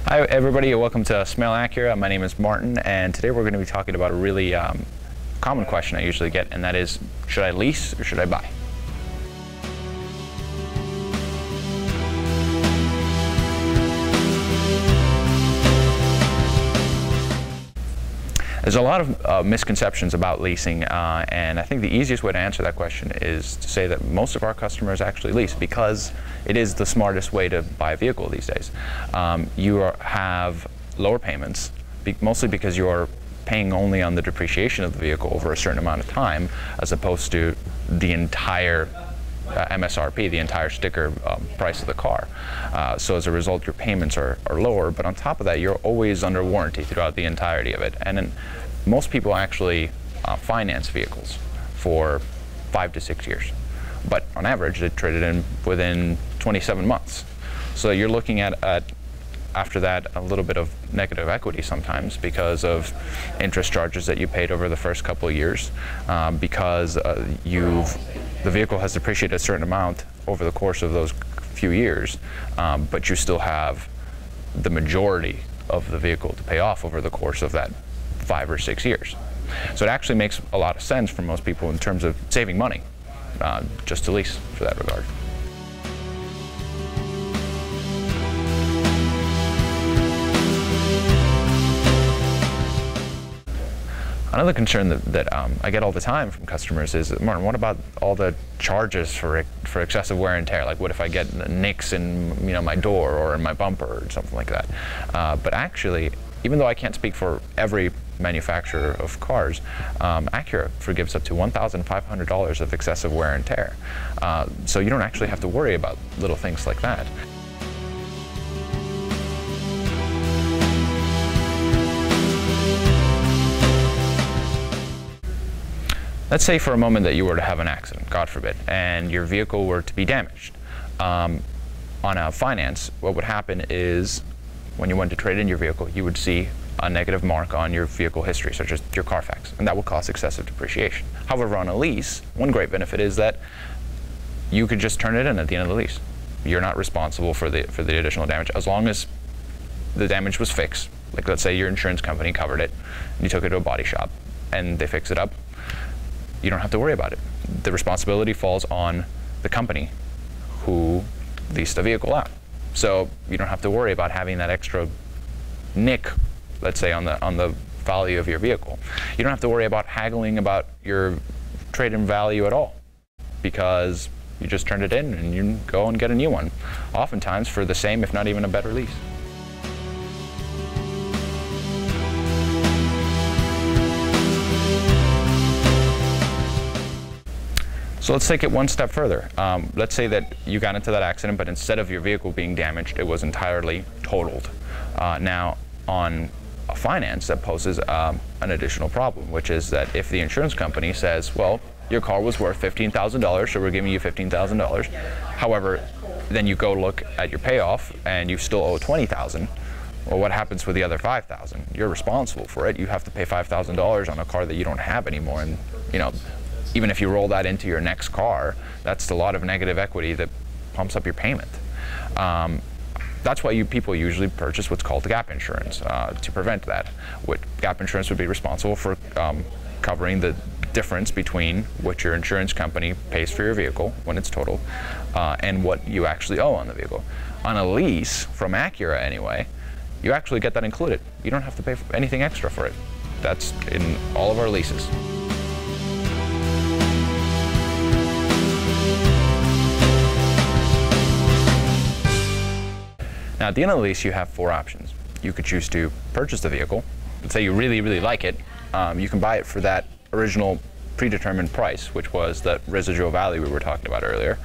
Hi everybody, welcome to Smail Acura. My name is Martin, and today we're going to be talking about a really common question I usually get, and that is, should I lease or should I buy? There's a lot of misconceptions about leasing, and I think the easiest way to answer that question is to say that most of our customers actually lease because it is the smartest way to buy a vehicle these days. You have lower payments, mostly because you're paying only on the depreciation of the vehicle over a certain amount of time, as opposed to the entire MSRP, the entire sticker price of the car. So as a result, your payments are lower, but on top of that, you're always under warranty throughout the entirety of it. And then most people actually finance vehicles for 5 to 6 years. But on average, they trade it in within 27 months. So you're looking at after that, a little bit of negative equity sometimes because of interest charges that you paid over the first couple of years, because the vehicle has depreciated a certain amount over the course of those few years, but you still have the majority of the vehicle to pay off over the course of that 5 or 6 years. So it actually makes a lot of sense for most people in terms of saving money, just to lease for that regard. Another concern that I get all the time from customers is, Martin, what about all the charges for excessive wear and tear? Like, what if I get nicks in my door or in my bumper or something like that? But actually, even though I can't speak for every manufacturer of cars, Acura forgives up to $1,500 of excessive wear and tear. So you don't actually have to worry about little things like that. Let's say for a moment that you were to have an accident, God forbid, and your vehicle were to be damaged. On a finance, what would happen is when you went to trade in your vehicle, you would see a negative mark on your vehicle history, such as your Carfax, and that would cause excessive depreciation. However, on a lease, one great benefit is that you could just turn it in at the end of the lease. You're not responsible for the additional damage, as long as the damage was fixed. Like, let's say your insurance company covered it, and you took it to a body shop, and they fix it up. You don't have to worry about it. The responsibility falls on the company who leased the vehicle out. So you don't have to worry about having that extra nick, let's say, on the value of your vehicle. You don't have to worry about haggling about your trade-in value at all, because you just turned it in and you go and get a new one, oftentimes for the same, if not even a better lease. So let's take it one step further. Let's say that you got into that accident, but instead of your vehicle being damaged, it was entirely totaled. Now, on a finance, that poses an additional problem, which is that if the insurance company says, well, your car was worth $15,000, so we're giving you $15,000. However, then you go look at your payoff and you still owe $20,000. Well, what happens with the other $5,000? You're responsible for it. You have to pay $5,000 on a car that you don't have anymore, and even if you roll that into your next car, that's a lot of negative equity that pumps up your payment. That's why people usually purchase what's called gap insurance to prevent that. Gap insurance would be responsible for covering the difference between what your insurance company pays for your vehicle when it's totaled and what you actually owe on the vehicle. On a lease, from Acura anyway, you actually get that included. You don't have to pay for anything extra for it. That's in all of our leases. Now, at the end of the lease, you have 4 options. You could choose to purchase the vehicle. Let's say you really, really like it. You can buy it for that original predetermined price, which was the residual value we were talking about earlier.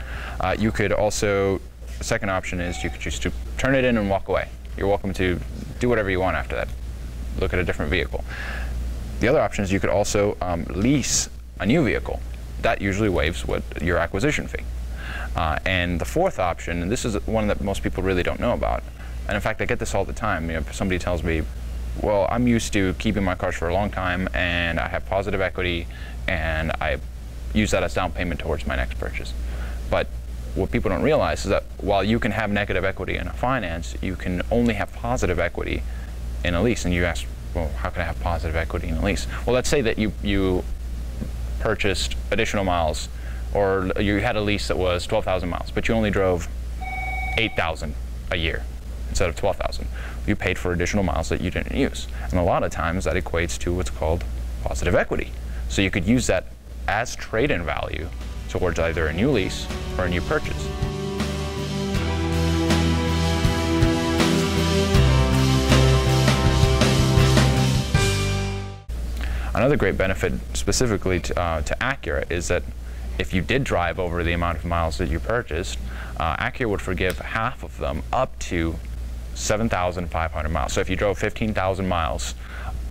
You could also, the second option is you could choose to turn it in and walk away. You're welcome to do whatever you want after that. Look at a different vehicle. The other option is you could also lease a new vehicle. That usually waives your acquisition fee. And the fourth option, and this is one that most people really don't know about, and in fact I get this all the time. If somebody tells me, well, I'm used to keeping my cars for a long time and I have positive equity and I use that as down payment towards my next purchase. But what people don't realize is that while you can have negative equity in a finance, you can only have positive equity in a lease. And you ask, well, how can I have positive equity in a lease? Well, let's say that you purchased additional miles, or you had a lease that was 12,000 miles, but you only drove 8,000 a year instead of 12,000. You paid for additional miles that you didn't use. And a lot of times that equates to what's called positive equity. So you could use that as trade-in value towards either a new lease or a new purchase. Another great benefit specifically to Acura is that if you did drive over the amount of miles that you purchased, Acura would forgive half of them up to 7,500 miles. So if you drove 15,000 miles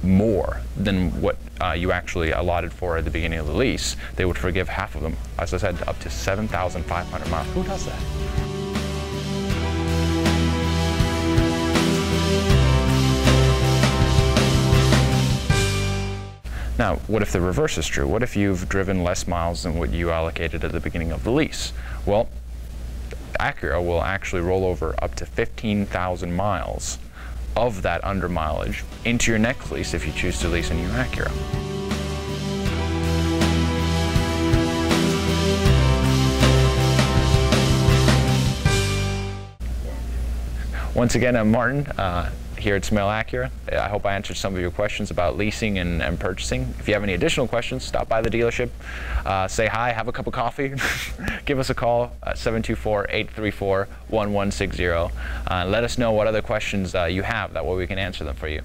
more than what you actually allotted for at the beginning of the lease, they would forgive half of them, as I said, up to 7,500 miles. Who does that? Now, what if the reverse is true? What if you've driven less miles than what you allocated at the beginning of the lease? Well, Acura will actually roll over up to 15,000 miles of that under mileage into your next lease if you choose to lease a new Acura. Once again, I'm Martin here at Smail Acura. I hope I answered some of your questions about leasing and purchasing. If you have any additional questions, stop by the dealership, say hi, have a cup of coffee, give us a call at 724-834-1160. Let us know what other questions you have, that way we can answer them for you.